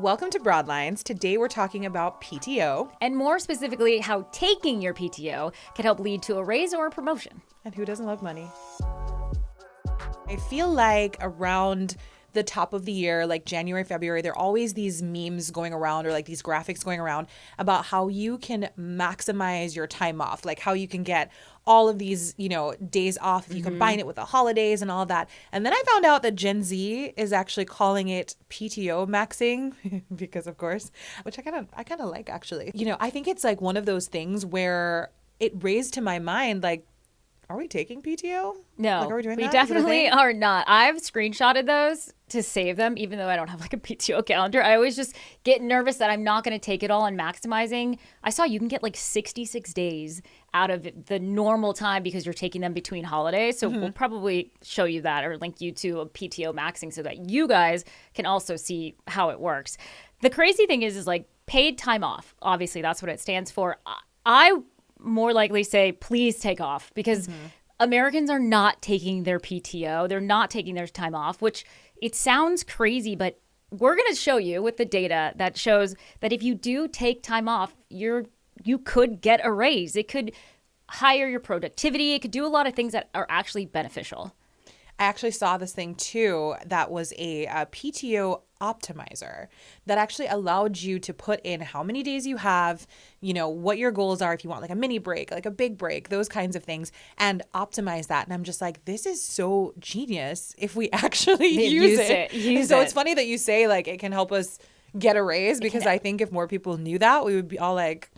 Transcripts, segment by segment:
Welcome to Broadlines. Today we're talking about PTO. And more specifically, how taking your PTO can help lead to a raise or a promotion. And who doesn't love money? I feel like around the top of the year, like January, February, there are always these memes going around or like these graphics going around about how you can maximize your time off, like how you can get all of these, days off if you combine it with the holidays and all that. And then I found out that Gen Z is actually calling it PTO maxing because of course, which I kind of like actually. I think it's like one of those things where it raised to my mind like, are we taking PTO? No, like, are we doing we that? definitely are not. I've screenshotted those to save them, even though I don't have like a PTO calendar. I always just get nervous that I'm not going to take it all and maximizing. I saw you can get like 66 days out of the normal time because you're taking them between holidays. So we'll probably show you that or link you to a PTO maxing so that you guys can also see how it works. The crazy thing is like paid time off. Obviously, that's what it stands for. I more likely say, please take off because Americans are not taking their PTO. They're not taking their time off, which it sounds crazy, but we're going to show you with the data that shows that if you do take time off, you could get a raise. It could higher your productivity. It could do a lot of things that are actually beneficial. I actually saw this thing too that was a PTO optimizer that actually allowed you to put in how many days you have, what your goals are, if you want like a mini break, like a big break, those kinds of things, and optimize that. And I'm just like, this is so genius if we actually use it. It's funny that you say like it can help us get a raise because I think if more people knew that, we would be all like,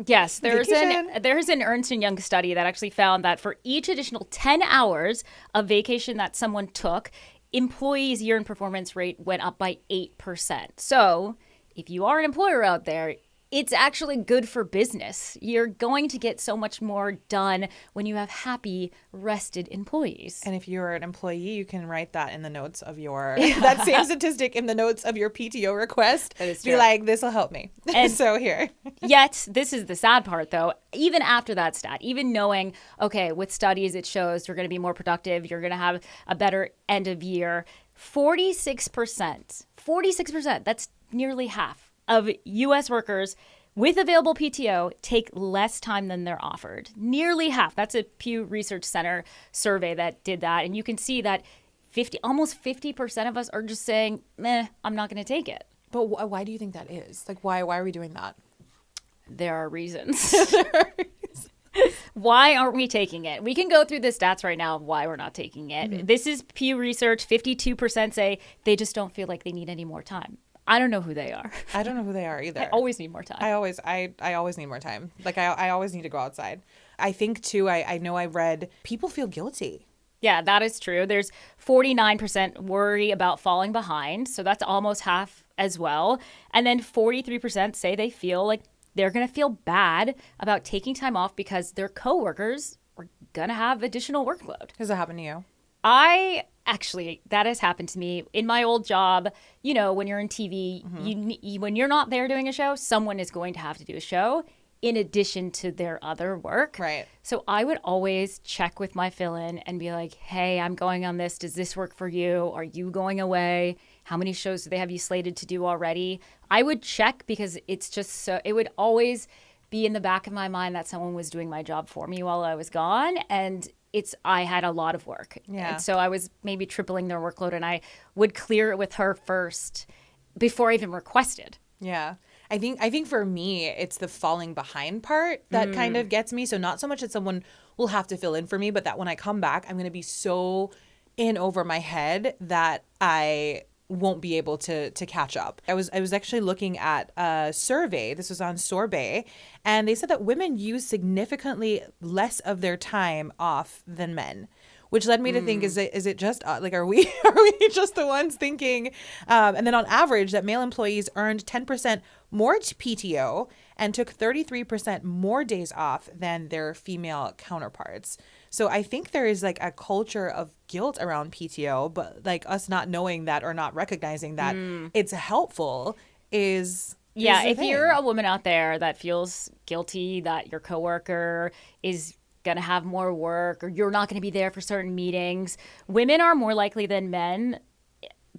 yes, there's an Ernst & Young study that actually found that for each additional 10 hours of vacation that someone took, employees' year-end performance rate went up by 8%. So if you are an employer out there, it's actually good for business. You're going to get so much more done when you have happy, rested employees. And if you're an employee, you can write that in the notes of your, that same statistic in the notes of your PTO request. That is true. Be like, this will help me. And so here. Yet, this is the sad part though, even after that stat, even knowing, okay, with studies it shows you're going to be more productive, you're going to have a better end of year, 46%, that's nearly half of U.S. workers with available PTO take less time than they're offered. Nearly half. That's a Pew Research Center survey that did that. And you can see that almost 50% of us are just saying, I'm not going to take it. But why do you think that is? Like, why are we doing that? There are reasons. Why aren't we taking it? We can go through the stats right now of why we're not taking it. This is Pew Research. 52% say they just don't feel like they need any more time. I don't know who they are. I don't know who they are either. I always need more time. I always need more time. Like I always need to go outside. I think too, I know I read people feel guilty. Yeah, that is true. There's 49% worry about falling behind. So that's almost half as well. And then 43% say they feel like they're going to feel bad about taking time off because their coworkers are going to have additional workload. Has that happened to you? That has happened to me in my old job. When you're in TV, when you're not there doing a show, someone is going to have to do a show in addition to their other work. Right. So I would always check with my fill-in and be like, hey, I'm going on this. Does this work for you? Are you going away? How many shows do they have you slated to do already? I would check because it's just so, it would always be in the back of my mind that someone was doing my job for me while I was gone. And I had a lot of work. Yeah. And so I was maybe tripling their workload and I would clear it with her first before I even requested. Yeah. I think for me, it's the falling behind part that kind of gets me. So not so much that someone will have to fill in for me, but that when I come back, I'm going to be so in over my head that I won't be able to catch up. I was actually looking at a survey. This was on Sorbet, and they said that women use significantly less of their time off than men, which led me to think, is it just like, are we just the ones thinking? And then on average, that male employees earned 10% more PTO and took 33% more days off than their female counterparts. So I think there is like a culture of guilt around PTO, but like us not knowing that or not recognizing that it's helpful is if you're a woman out there that feels guilty that your coworker is going to have more work or you're not going to be there for certain meetings, women are more likely than men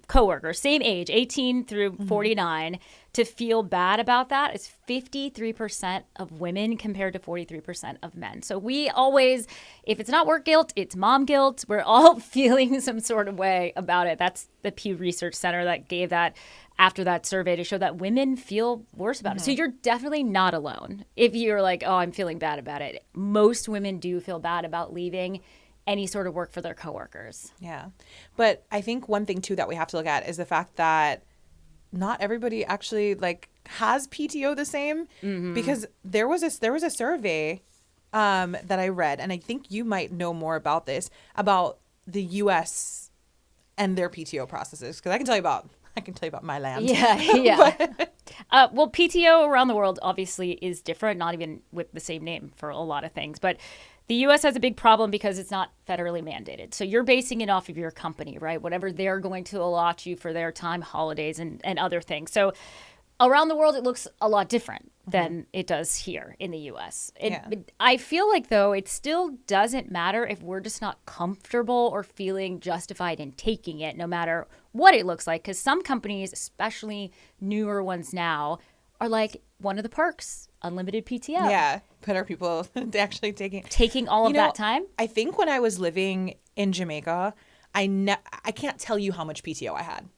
coworkers, same age, 18 through 49, to feel bad about that is 53% of women compared to 43% of men. So we always, if it's not work guilt, it's mom guilt. We're all feeling some sort of way about it. That's the Pew Research Center that gave that after that survey to show that women feel worse about it. So you're definitely not alone. If you're like, oh, I'm feeling bad about it. Most women do feel bad about leaving any sort of work for their coworkers. Yeah. But I think one thing too that we have to look at is the fact that not everybody actually like has PTO the same, because there was a survey that I read, and I think you might know more about this, about the US and their PTO processes, because I can tell you about my land. Yeah. Well, PTO around the world obviously is different, not even with the same name for a lot of things. But the U.S. has a big problem because it's not federally mandated. So you're basing it off of your company, right? Whatever they're going to allot you for their time, holidays, and other things. So around the world, it looks a lot different than it does here in the U.S. I feel like, though, it still doesn't matter if we're just not comfortable or feeling justified in taking it, no matter what it looks like. Because some companies, especially newer ones now, are like, one of the perks, unlimited PTO. Yeah, but are people actually taking all of that time? I think when I was living in Jamaica, I can't tell you how much PTO I had.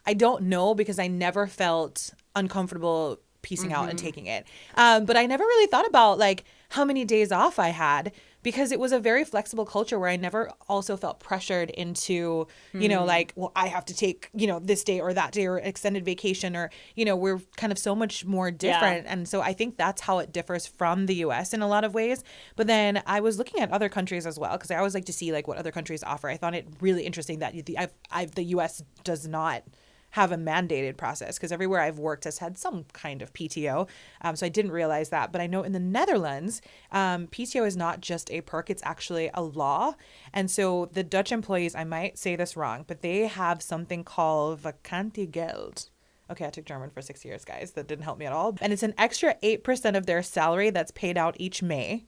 I don't know, because I never felt uncomfortable piecing out and taking it. But I never really thought about like how many days off I had, because it was a very flexible culture where I never also felt pressured into, like, well, I have to take, this day or that day or extended vacation, or, we're kind of so much more different. And so I think that's how it differs from the US in a lot of ways. But then I was looking at other countries as well, because I always like to see like what other countries offer. I found it really interesting that the US does not have a mandated process, because everywhere I've worked has had some kind of PTO. So I didn't realize that. But I know in the Netherlands, PTO is not just a perk, it's actually a law. And so the Dutch employees, I might say this wrong, but they have something called vakantiegeld. Okay, I took German for 6 years, guys. That didn't help me at all. And it's an extra 8% of their salary that's paid out each May.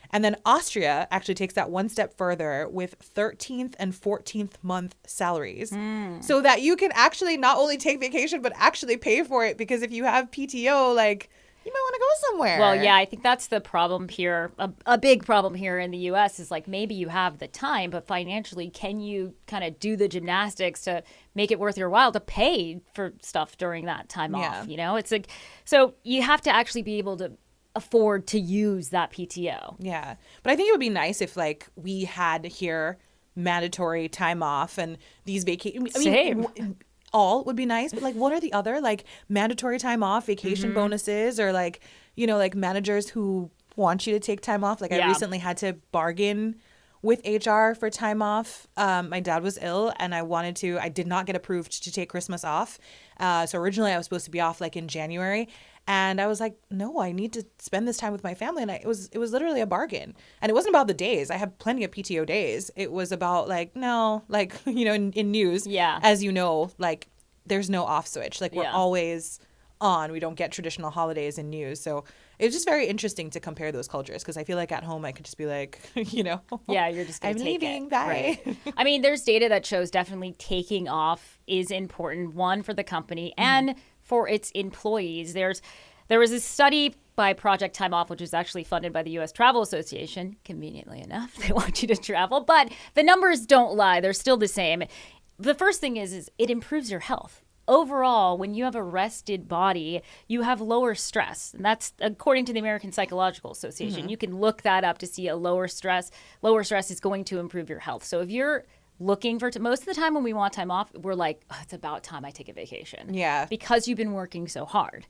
And then Austria actually takes that one step further with 13th and 14th month salaries, so that you can actually not only take vacation, but actually pay for it. Because if you have PTO, like, you might want to go somewhere. Well, yeah, I think that's the problem here. A big problem here in the U.S. is like, maybe you have the time, but financially, can you kind of do the gymnastics to make it worth your while to pay for stuff during that time off? It's like, so you have to actually be able to afford to use that PTO. Yeah. But I think it would be nice if like we had here mandatory time off and these vacations. Same. All would be nice, but like what are the other like mandatory time off, vacation bonuses, or like, like managers who want you to take time off? Like I recently had to bargain with HR for time off. My dad was ill and I did not get approved to take Christmas off. So originally I was supposed to be off like in January. And I was like, no, I need to spend this time with my family. And it was literally a bargain. And it wasn't about the days. I have plenty of PTO days. It was about like, no, like, in news, as you know, like there's no off switch. Like we're always on. We don't get traditional holidays in news. So it was just very interesting to compare those cultures, because I feel like at home I could just be like, yeah, you're just going to take leaving, it. Bye. Right. I mean, there's data that shows definitely taking off is important, one, for the company and for its employees. There was a study by Project Time Off, which is actually funded by the U.S. Travel Association. Conveniently enough, they want you to travel, but the numbers don't lie. They're still the same. The first thing is it improves your health. Overall, when you have a rested body, you have lower stress. And that's according to the American Psychological Association. You can look that up to see a lower stress. Lower stress is going to improve your health. So if you're looking for most of the time when we want time off, we're like, oh, it's about time I take a vacation. Yeah. Because you've been working so hard.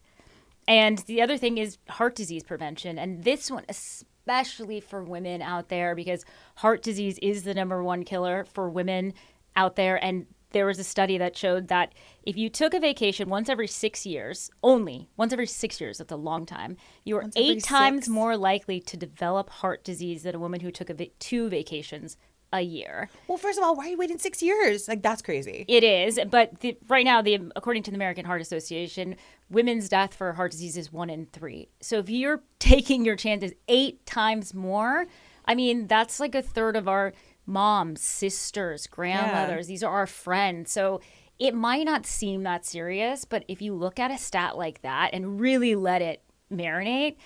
And the other thing is heart disease prevention. And this one, especially for women out there, because heart disease is the number one killer for women out there. And there was a study that showed that if you took a vacation once every 6 years, only once every 6 years, that's a long time, you are 8 times more likely to develop heart disease than a woman who took 2 vacations a year. Well, first of all, why are you waiting 6 years? Like, that's crazy. It is. But right now, according to the American Heart Association, women's death for heart disease is 1 in 3. So if you're taking your chances 8 times more, I mean, that's like a third of our moms, sisters, grandmothers. These are our friends. So it might not seem that serious, but if you look at a stat like that and really let it marinate,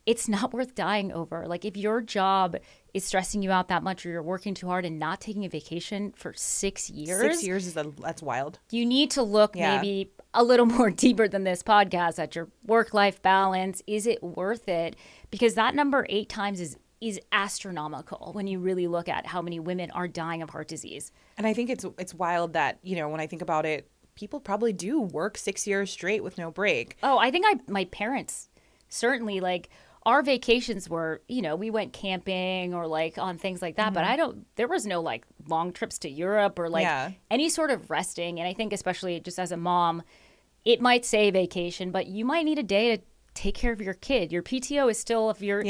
it's not worth dying over. Like if your job is stressing you out that much or you're working too hard and not taking a vacation for 6 years. 6 years that's wild. You need to look maybe a little more deeper than this podcast at your work-life balance. Is it worth it? Because that number 8 times is astronomical when you really look at how many women are dying of heart disease. And I think it's wild that, when I think about it, people probably do work 6 years straight with no break. Oh, I think my parents certainly, like, our vacations were, we went camping or like on things like that, but there was no like long trips to Europe or like any sort of resting. And I think especially just as a mom, it might say vacation, but you might need a day to take care of your kid. Your PTO is still, if you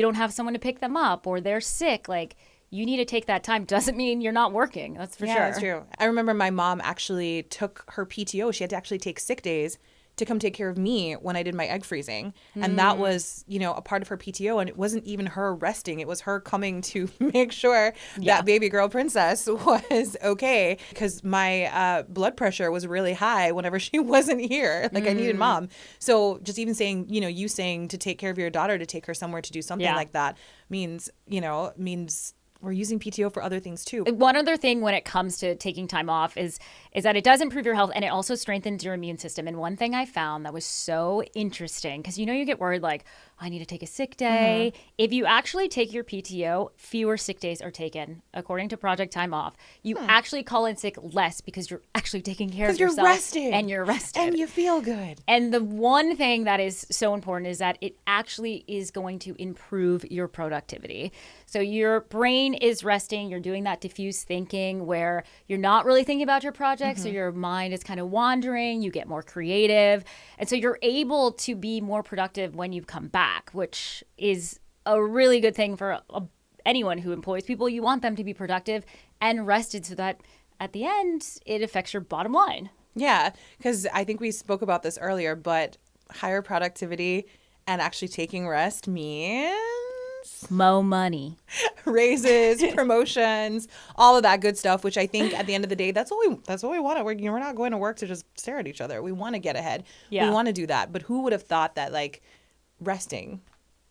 don't have someone to pick them up or they're sick, like you need to take that time. Doesn't mean you're not working. That's for sure. Yeah, that's true. I remember my mom actually took her PTO. She had to actually take sick days to come take care of me when I did my egg freezing. And that was, a part of her PTO. And it wasn't even her resting. It was her coming to make sure that baby girl princess was okay. Because my blood pressure was really high whenever she wasn't here. Like I needed mom. So just even saying, you saying to take care of your daughter, to take her somewhere to do something like that means we're using PTO for other things too. One other thing when it comes to taking time off is that it does improve your health and it also strengthens your immune system. And one thing I found that was so interesting, because you get worried like, I need to take a sick day. If you actually take your PTO, fewer sick days are taken. According to Project Time Off, you actually call in sick less because you're actually taking care of yourself. Because you're rested. And you're rested. And you feel good. And the one thing that is so important is that it actually is going to improve your productivity. So your brain is resting. You're doing that diffuse thinking where you're not really thinking about your project. So your mind is kind of wandering. You get more creative. And so you're able to be more productive when you come back, which is a really good thing for anyone who employs people. You want them to be productive and rested so that at the end, it affects your bottom line. Yeah, because I think we spoke about this earlier, but higher productivity and actually taking rest means more money, raises, promotions, all of that good stuff, which I think at the end of the day, that's what we want. We're not going to work to just stare at each other. We want to get ahead. We want to do that. But who would have thought that like resting,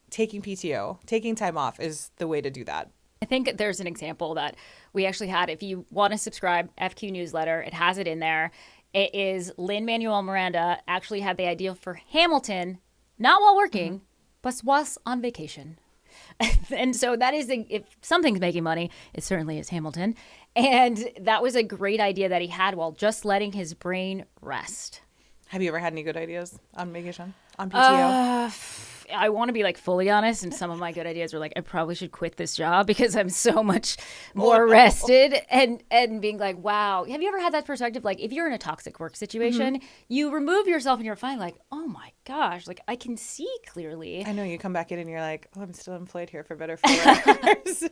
taking PTO, taking time off is the way to do that? I think there's an example that we actually had. If you want to subscribe, FQ newsletter, it has it in there. It is Lin-Manuel Miranda actually had the idea for Hamilton, not while working, but whilst on vacation. And so that is, if something's making money, it certainly is Hamilton. And that was a great idea that he had while just letting his brain rest. Have you ever had any good ideas on vacation, on PTO? I want to be like fully honest, and some of my good ideas were like, I probably should quit this job because I'm so much more rested and being like, wow. Have you ever had that perspective? Like if you're in a toxic work situation, you remove yourself and you're fine like, oh my gosh, like I can see clearly. I know you come back in and you're like, oh, I'm still employed here for better 4 hours.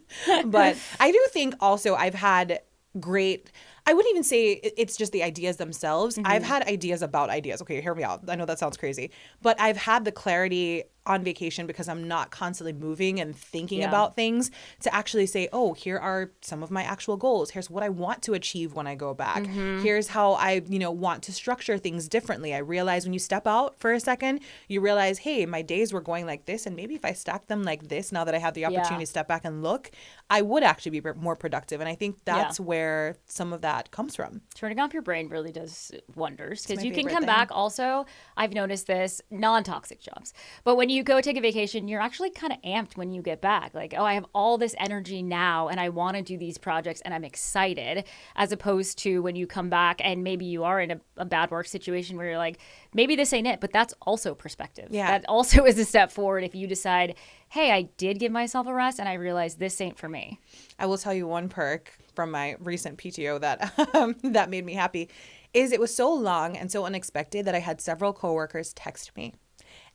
But I do think also I've had great, I wouldn't even say it's just the ideas themselves. I've had ideas about ideas. Okay, hear me out. I know that sounds crazy, but I've had the clarity on vacation because I'm not constantly moving and thinking about things to actually say, oh, here are some of my actual goals. Here's what I want to achieve when I go back. Here's how I, want to structure things differently. I realize when you step out for a second, you realize, hey, my days were going like this. And maybe if I stack them like this, now that I have the opportunity to step back and look, I would actually be more productive. And I think that's where some of that comes from. Turning off your brain really does wonders because you can come back. Also, I've noticed this, non-toxic jobs. But when you go take a vacation, you're actually kind of amped when you get back. Like, oh, I have all this energy now and I want to do these projects and I'm excited, as opposed to when you come back and maybe you are in a bad work situation where you're like, maybe this ain't it, but that's also perspective. Yeah. That also is a step forward if you decide, hey, I did give myself a rest and I realized this ain't for me. I will tell you one perk from my recent PTO that that made me happy is it was so long and so unexpected that I had several coworkers text me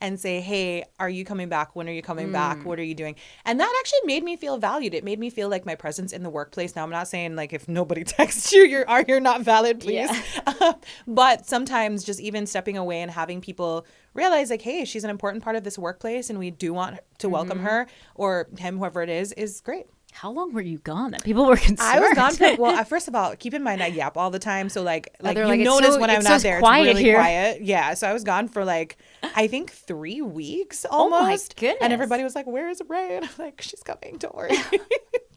and say, hey, are you coming back? When are you coming back? What are you doing? And that actually made me feel valued. It made me feel like my presence in the workplace. Now, I'm not saying like if nobody texts you, you're not valid, please. Yeah. But sometimes just even stepping away and having people realize like, hey, she's an important part of this workplace and we do want to welcome her or him, whoever it is great. How long were you gone that people were concerned? I was gone for, well, first of all, keep in mind I yap all the time. So like you notice when I'm not there, it's really here. Quiet. Yeah. So I was gone for like, I think 3 weeks almost. Oh my goodness. And everybody was like, where is Ray? And I'm like, she's coming, don't worry.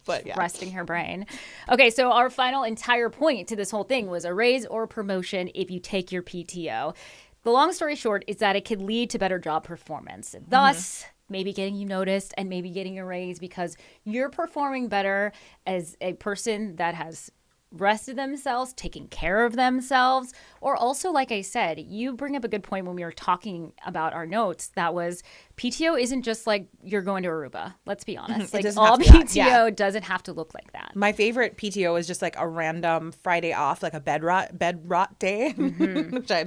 But yeah. Resting her brain. Okay, so our final entire point to this whole thing was a raise or promotion if you take your PTO. The long story short is that it could lead to better job performance. Thus, maybe getting you noticed and maybe getting a raise because you're performing better as a person that has rested themselves, taking care of themselves, or also, like I said, you bring up a good point when we were talking about our notes. That was PTO isn't just like you're going to Aruba. Let's be honest. Like all PTO doesn't have to look like that. My favorite PTO is just like a random Friday off, like a bed rot day, which I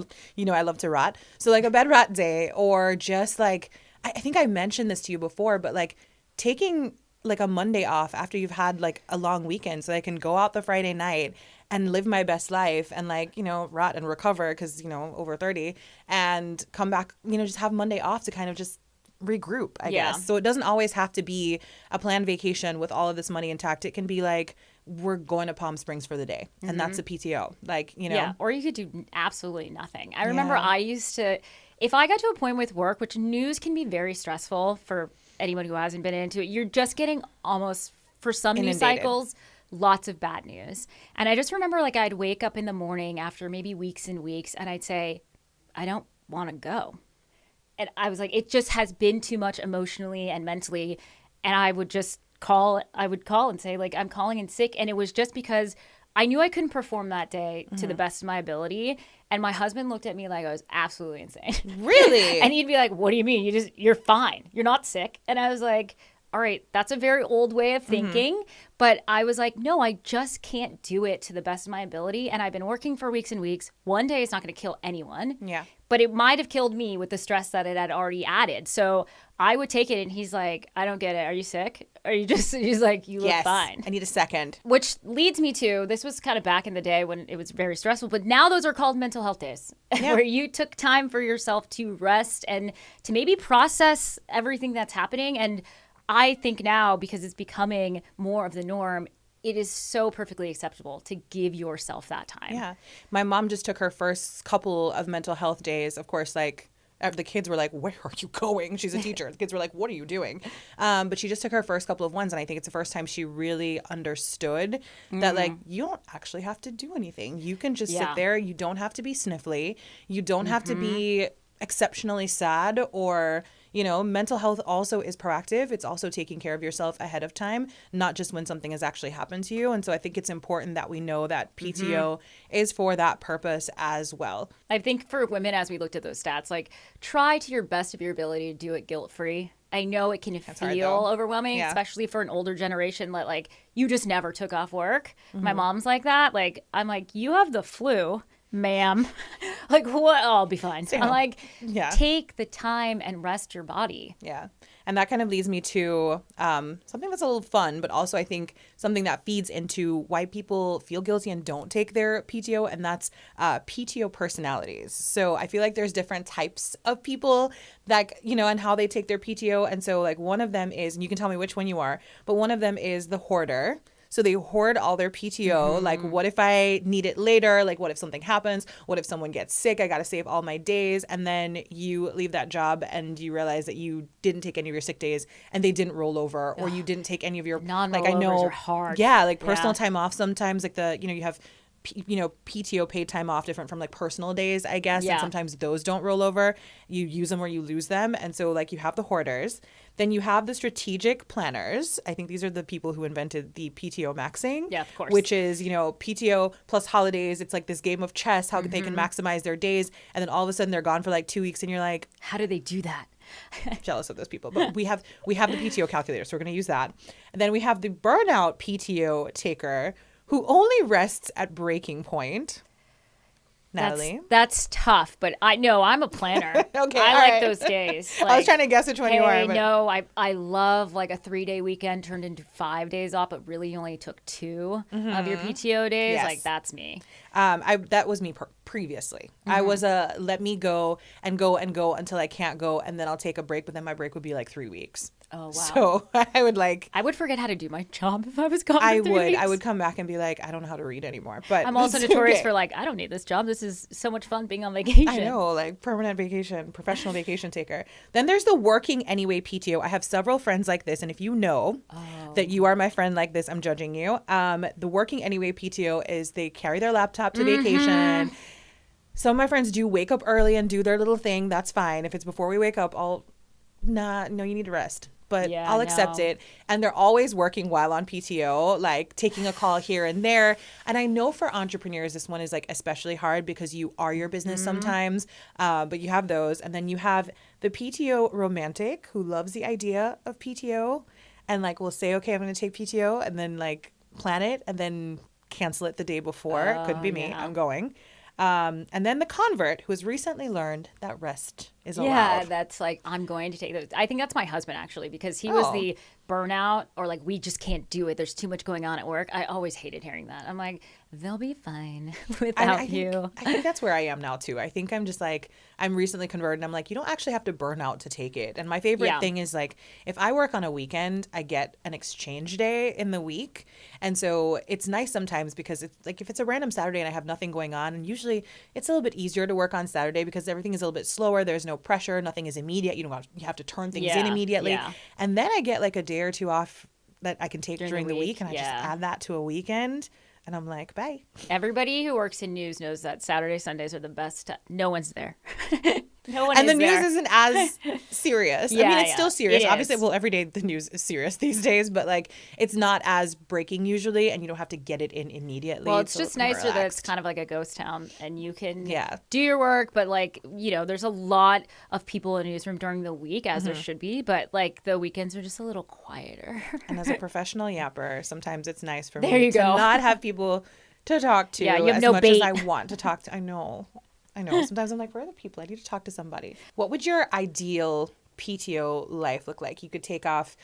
love to rot. So like a bed rot day, or just like, I think I mentioned this to you before, but like taking like a Monday off after you've had like a long weekend so I can go out the Friday night and live my best life and like, rot and recover because, over 30 and come back, just have Monday off to kind of just regroup, I guess. So it doesn't always have to be a planned vacation with all of this money intact. It can be like, we're going to Palm Springs for the day and that's a PTO. Like, Yeah, or you could do absolutely nothing. I remember I used to, if I got to a point with work, which news can be very stressful for anyone who hasn't been into it, you're just getting almost, for some news cycles, lots of bad news. And I just remember like I'd wake up in the morning after maybe weeks and weeks and I'd say, I don't want to go. And I was like, it just has been too much emotionally and mentally. And I would just call and say like, I'm calling in sick. And it was just because I knew I couldn't perform that day to the best of my ability. And my husband looked at me like I was absolutely insane. Really? And he'd be like, what do you mean? You're fine. You're not sick. And I was like, all right, that's a very old way of thinking. But I was like, no, I just can't do it to the best of my ability. And I've been working for weeks and weeks. One day is not going to kill anyone. Yeah. But it might have killed me with the stress that it had already added. So I would take it and he's like, I don't get it. Are you sick? He's like, you look fine. I need a second. Which leads me to, this was kind of back in the day when it was very stressful, but now those are called mental health days, where you took time for yourself to rest and to maybe process everything that's happening. And I think now, because it's becoming more of the norm, it is so perfectly acceptable to give yourself that time. Yeah. My mom just took her first couple of mental health days. Of course, like the kids were like, where are you going? She's a teacher. The kids were like, what are you doing? But she just took her first couple of ones. And I think it's the first time she really understood that like, you don't actually have to do anything. You can just sit there. You don't have to be sniffly. You don't have to be exceptionally sad or, mental health also is proactive. It's also taking care of yourself ahead of time, not just when something has actually happened to you. And so I think it's important that we know that PTO is for that purpose as well. I think for women, as we looked at those stats, like try to your best of your ability to do it guilt-free. I know it can feel overwhelming, especially for an older generation that like you just never took off work. My mom's like that. Like, I'm like, you have the flu, ma'am. Like, what? Oh, I'll be fine. So I'm like, take the time and rest your body. Yeah. And that kind of leads me to something that's a little fun, but also I think something that feeds into why people feel guilty and don't take their PTO, and that's PTO personalities. So I feel like there's different types of people that, and how they take their PTO. And so like one of them is, and you can tell me which one you are, but one of them is the hoarder. So they hoard all their PTO. Like, what if I need it later? Like, what if something happens? What if someone gets sick? I got to save all my days. And then you leave that job and you realize that you didn't take any of your sick days and they didn't roll over, or you didn't take any of your non-rollovers are hard. Yeah, like personal time off sometimes, like you have PTO paid time off, different from like personal days, I guess. And sometimes those don't roll over. You use them or you lose them. And so like you have the hoarders. Then you have the strategic planners. I think these are the people who invented the PTO maxing. Yeah, of course. Which is, PTO plus holidays. It's like this game of chess, how they can maximize their days. And then all of a sudden they're gone for like 2 weeks and you're like, how do they do that? Jealous of those people. But we have the PTO calculator, so we're going to use that. And then we have the burnout PTO taker who only rests at breaking point. Natalie? That's tough, but I'm a planner. Okay, I like those days. Like, I was trying to guess which one you are. But... No, I love like a 3-day weekend turned into 5 days off, but really you only took 2 of your PTO days. Yes. Like that's me. That was me previously. I was a let me go and go and go until I can't go, and then I'll take a break, but then my break would be like 3 weeks. Oh, wow. So I would I would forget how to do my job if I was gone for 3 weeks. I would come back and be like, I don't know how to read anymore. But I'm also that's notorious okay. for like, I don't need this job. This is so much fun being on vacation. I know, like permanent vacation, professional vacation taker. Then there's the working anyway PTO. I have several friends like this, and if you know that you are my friend like this, I'm judging you. The working anyway PTO is they carry their laptop to vacation. Some of my friends do wake up early and do their little thing. That's fine. If it's before we wake up, no, you need to rest. But Yeah, I'll accept no. it. And they're always working while on PTO, like taking a call here and there. And I know for entrepreneurs, this one is like especially hard because you are your business sometimes, but you have those. And then you have the PTO romantic who loves the idea of PTO and like will say, okay, I'm going to take PTO and then like plan it and then cancel it the day before. Could be me. yeah. I'm going. And then the convert who has recently learned that rest is allowed. Yeah, that's like, I'm going to take those. I think that's my husband, actually, because he was Oh. the burnout or like, we just can't do it. There's too much going on at work. I always hated hearing that. I'm like, they'll be fine without you. I think that's where I am now too. I think I'm just like, I'm recently converted and I'm like, you don't actually have to burn out to take it. And my favorite Yeah. thing is like, if I work on a weekend, I get an exchange day in the week. And so it's nice sometimes because it's like, if it's a random Saturday and I have nothing going on, and usually it's a little bit easier to work on Saturday because everything is a little bit slower. There's no pressure. Nothing is immediate. You have to turn things in Yeah, immediately. yeah. And then I get like a day or two off that I can take during the week. And I just yeah. add that to a weekend. And I'm like, bye. Everybody who works in news knows that Saturday, Sundays are the best. No one's there. No one And is the news there. isn't as serious. I Yeah, mean, it's yeah. still serious. It Obviously, is. well, every day the news is serious these days, but like it's not as breaking usually, and you don't have to get it in immediately. Well, it's so just more nicer that it's relaxed. kind of like a ghost town and you can Yeah. do your work, but like, you know, there's a lot of people in the newsroom during the week, as there should be, but like the weekends are just a little quieter. And as a professional yapper, sometimes it's nice for There me you to go. not have people to talk to Yeah, you have as no much as bait. I want to talk to. I know. Sometimes I'm like, where are the people? I need to talk to somebody. What would your ideal PTO life look like? You could take off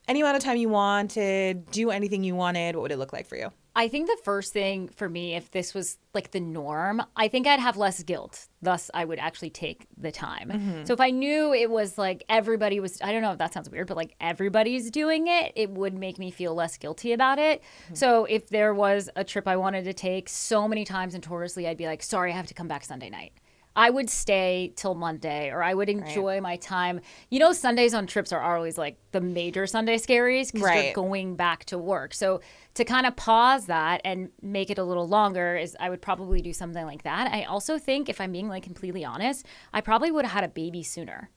any amount of time you wanted, do anything you wanted. What would it look like for you? I think the first thing for me, if this was like the norm, I think I'd have less guilt. Thus, I would actually take the time. So if I knew it was like everybody was, I don't know if that sounds weird, but like everybody's doing it, it would make me feel less guilty about it. So if there was a trip I wanted to take, so many times notoriously, I'd be like, sorry, I have to come back Sunday night. I would stay till Monday, or I would enjoy my time. You know, Sundays on trips are always like the major Sunday scaries because you're Right. going back to work. So to kind of pause that and make it a little longer is I would probably do something like that. I also think, if I'm being like completely honest, I probably would have had a baby sooner.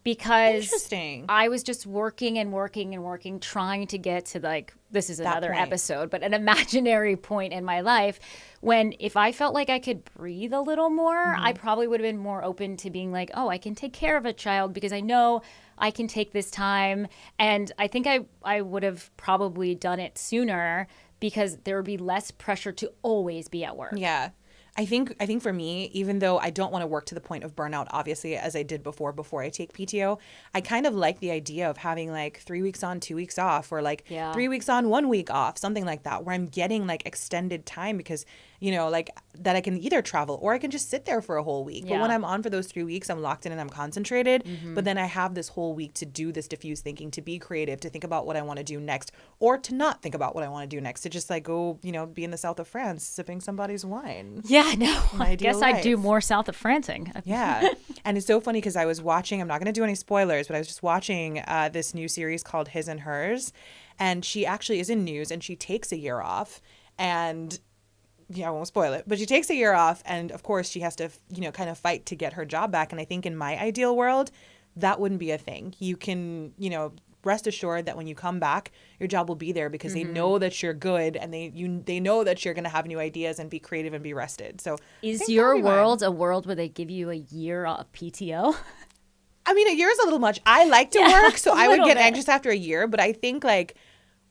Because Interesting. I was just working and working and working, trying to get to like, this is another point. episode, but an imaginary point in my life when if I felt like I could breathe a little more, I probably would have been more open to being like, oh, I can take care of a child because I know I can take this time. And I think I would have probably done it sooner because there would be less pressure to always be at work. Yeah. I think for me, even though I don't want to work to the point of burnout, obviously, as I did before I take PTO, I kind of like the idea of having like 3 weeks on, 2 weeks off, or like Yeah. 3 weeks on, 1 week off, something like that, where I'm getting like extended time because, you know, like that I can either travel or I can just sit there for a whole week. But when Yeah. I'm on for those 3 weeks, I'm locked in and I'm concentrated. But then I have this whole week to do this diffuse thinking, to be creative, to think about what I want to do next, or to not think about what I want to do next, to just like go, you know, be in the south of France sipping somebody's wine. Yeah, no, I ideal guess I'd do life. more south of Francing. Yeah. And it's so funny because I was watching, I'm not going to do any spoilers, but I was just watching this new series called His and Hers. And she actually is in news and she takes a year off. And yeah, I won't spoil it, but she takes a year off. And of course, she has to, you know, kind of fight to get her job back. And I think in my ideal world, that wouldn't be a thing. You can, you know, rest assured that when you come back, your job will be there because they know that you're good and they know that you're going to have new ideas and be creative and be rested. So I Is think your that'll be mine. world a world where they give you a year of PTO? I mean, a year is a little much. I like to work, so a I would little get bit. anxious after a year, but I think like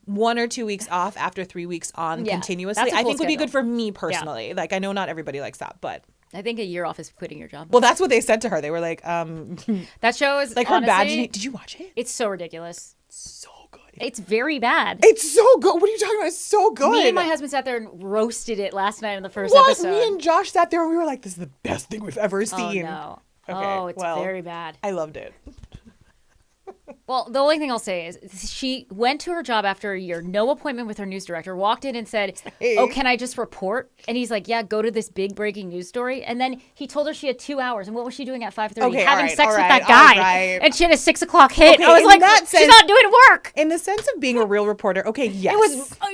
1 or 2 weeks off after 3 weeks on Yeah, continuously, that's a I cool think would be schedule. good for me personally. Like, I know not everybody likes that, but I think a year off is quitting your job. well, that's what they said to her. They were like, That show is like her honestly, badge. Did you watch it? It's so ridiculous. So good. It's very bad. It's so good. What are you talking about? It's so good. Me and my husband sat there and roasted it last night in the first What? episode. Me and Josh sat there and we were like, this is the best thing we've ever seen. Oh, no. Okay, It's very bad. I loved it. Well, the only thing I'll say is she went to her job after a year, no appointment with her news director, walked in and said, oh, can I just report? And he's like, yeah, go to this big breaking news story. And then he told her she had 2 hours. And what was she doing at 5:30? Okay, Having sex with that guy. And she had a 6 o'clock hit. Okay, I was like, she's not doing work. In the sense of being a real reporter, okay, yes.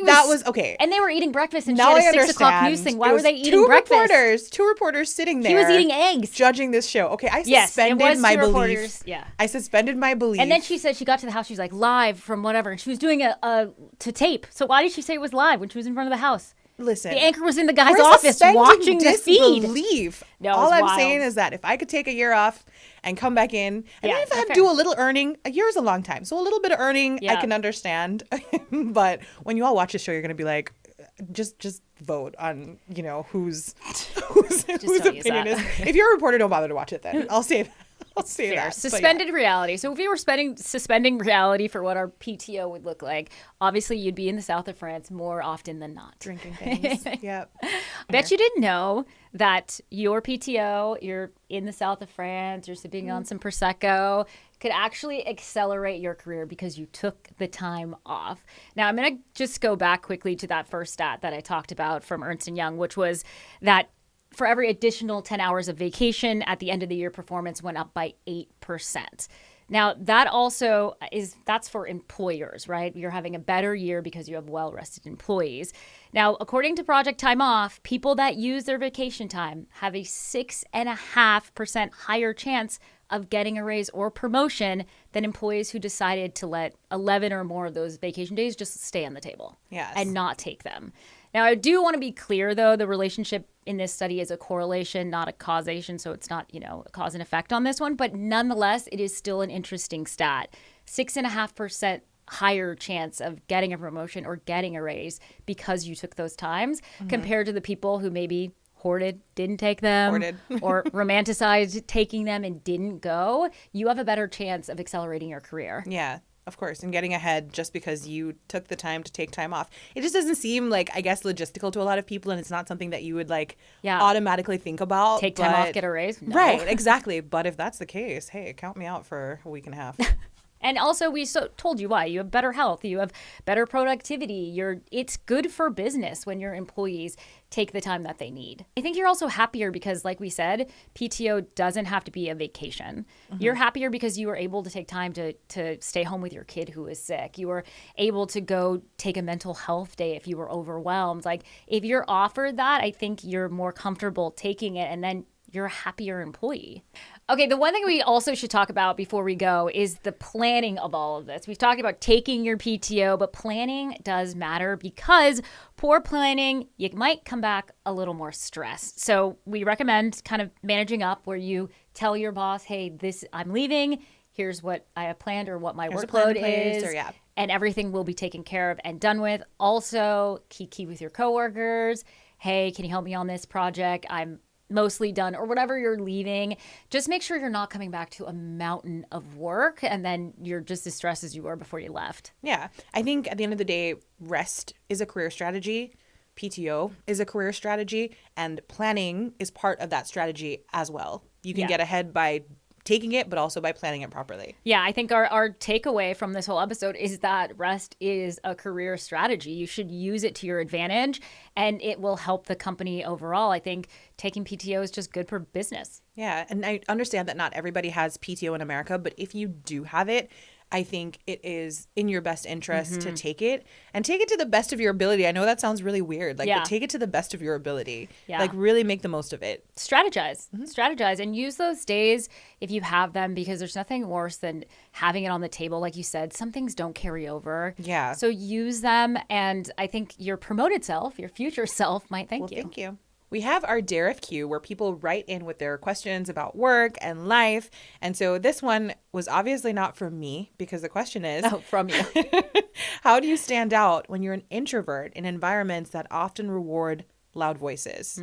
That was okay. And they were eating breakfast and Now she had a 6 o'clock news thing. Why were they eating breakfast? Two reporters sitting there. He was eating eggs. Judging this show. Okay, I suspended my belief. Yeah. I suspended my belief. And then she said she got to the house, she was like live from whatever, and she was doing a to tape. So why did she say it was live when she was in front of the house? Listen, the anchor was in the guy's office watching the feed. No, all I'm saying is that if I could take a year off and come back in, and even if I have to do a little earning, a year is a long time, so a little bit of earning I can understand. But when you all watch the show, you're gonna be like, just vote on whose opinion is. If you're a reporter, don't bother to watch it. Then I'll say that. I'll say that. Suspended reality. So if we were suspending reality for what our PTO would look like, obviously you'd be in the south of France more often than not. Drinking things. Yep. Bet you didn't know that your PTO, you're in the south of France, you're sipping on some Prosecco, could actually accelerate your career because you took the time off. Now, I'm going to just go back quickly to that first stat that I talked about from Ernst & Young, which was that for every additional 10 hours of vacation at the end of the year, performance went up by 8%. Now, that also that's for employers, right? You're having a better year because you have well-rested employees. Now, according to Project Time Off, people that use their vacation time have a 6.5% higher chance of getting a raise or promotion than employees who decided to let 11 or more of those vacation days just stay on the table and not take them. Now, I do want to be clear, though, the relationship in this study is a correlation, not a causation. So it's not, a cause and effect on this one. But nonetheless, it is still an interesting stat. 6.5% higher chance of getting a promotion or getting a raise because you took those times compared to the people who maybe hoarded, didn't take them, or romanticized taking them and didn't go. You have a better chance of accelerating your career. Yeah. Of course, and getting ahead just because you took the time to take time off. It just doesn't seem like, I guess, logistical to a lot of people, and it's not something that you would automatically think about. Take time off, get a raise? No. Right, exactly. But if that's the case, hey, count me out for a week and a half. And also, we told you why. You have better health. You have better productivity. It's good for business when your employees take the time that they need. I think you're also happier because, like we said, PTO doesn't have to be a vacation. You're happier because you were able to take time to stay home with your kid who is sick. You were able to go take a mental health day if you were overwhelmed. Like, if you're offered that, I think you're more comfortable taking it, and then you're a happier employee. Okay, the one thing we also should talk about before we go is the planning of all of this. We've talked about taking your PTO, but planning does matter because poor planning, you might come back a little more stressed. So we recommend kind of managing up where you tell your boss, hey, I'm leaving. Here's what I have planned or what my workload is. And everything will be taken care of and done with. Also, key with your coworkers. Hey, can you help me on this project? I'm mostly done, or whatever you're leaving. Just make sure you're not coming back to a mountain of work and then you're just as stressed as you were before you left. Yeah. I think at the end of the day, rest is a career strategy. PTO is a career strategy, and planning is part of that strategy as well. You can get ahead by taking it, but also by planning it properly. Yeah, I think our takeaway from this whole episode is that rest is a career strategy. You should use it to your advantage, and it will help the company overall. I think taking PTO is just good for business. Yeah, and I understand that not everybody has PTO in America, but if you do have it, I think it is in your best interest to take it, and take it to the best of your ability. I know that sounds really weird, but take it to the best of your ability. Yeah. Like, really make the most of it. Strategize and use those days if you have them, because there's nothing worse than having it on the table. Like you said, some things don't carry over. Yeah. So use them, and I think your promoted self, your future self might thank you. Thank you. We have our Dare If Q where people write in with their questions about work and life. And so this one was obviously not from me, because the question is, from you. How do you stand out when you're an introvert in environments that often reward loud voices?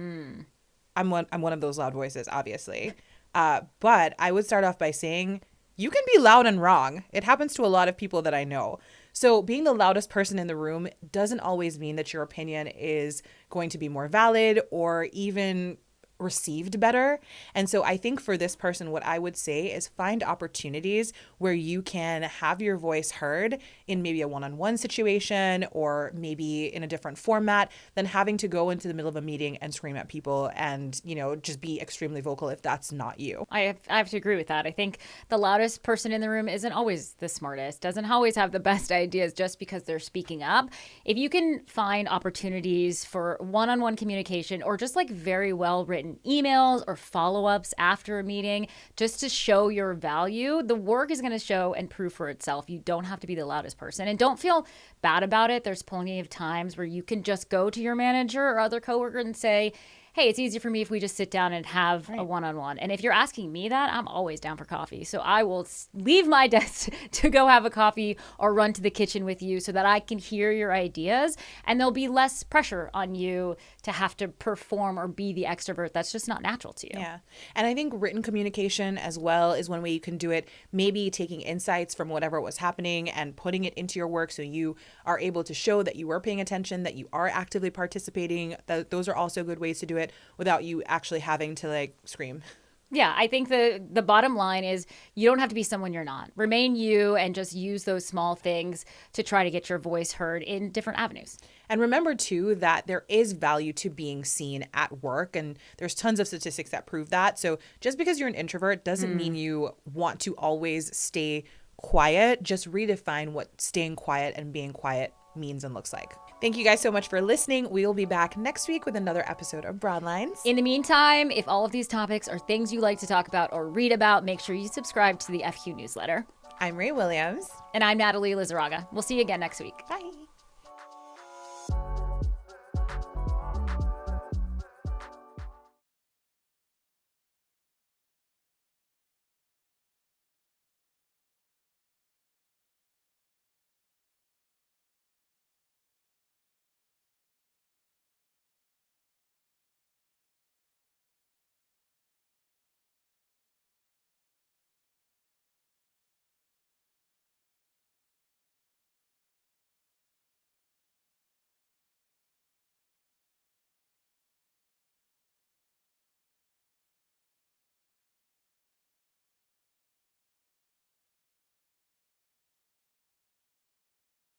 I'm one of those loud voices, obviously. But I would start off by saying, you can be loud and wrong. It happens to a lot of people that I know. So being the loudest person in the room doesn't always mean that your opinion is going to be more valid or even received better. And so I think for this person, what I would say is find opportunities where you can have your voice heard in maybe a one-on-one situation or maybe in a different format than having to go into the middle of a meeting and scream at people and, just be extremely vocal if that's not you. I have to agree with that. I think the loudest person in the room isn't always the smartest, doesn't always have the best ideas just because they're speaking up. If you can find opportunities for one-on-one communication or just like very well written emails or follow-ups after a meeting just to show your value, the work is going to show and prove for itself. You don't have to be the loudest person, and don't feel bad about it. There's plenty of times where you can just go to your manager or other coworker and say, hey, it's easier for me if we just sit down and have a one-on-one. And if you're asking me that, I'm always down for coffee. So I will leave my desk to go have a coffee or run to the kitchen with you so that I can hear your ideas. And there'll be less pressure on you to have to perform or be the extrovert. That's just not natural to you. Yeah. And I think written communication as well is one way you can do it. Maybe taking insights from whatever was happening and putting it into your work so you are able to show that you were paying attention, that you are actively participating. Those are also good ways to do it without you actually having to scream. Yeah, I think the bottom line is you don't have to be someone you're not. Remain you and just use those small things to try to get your voice heard in different avenues. And remember, too, that there is value to being seen at work. And there's tons of statistics that prove that. So just because you're an introvert doesn't mean you want to always stay quiet. Just redefine what staying quiet and being quiet means and looks like. Thank you guys so much for listening. We will be back next week with another episode of Broadlines. In the meantime, if all of these topics are things you like to talk about or read about, make sure you subscribe to the FQ newsletter. I'm Ray Williams. And I'm Natalie Lizarraga. We'll see you again next week. Bye.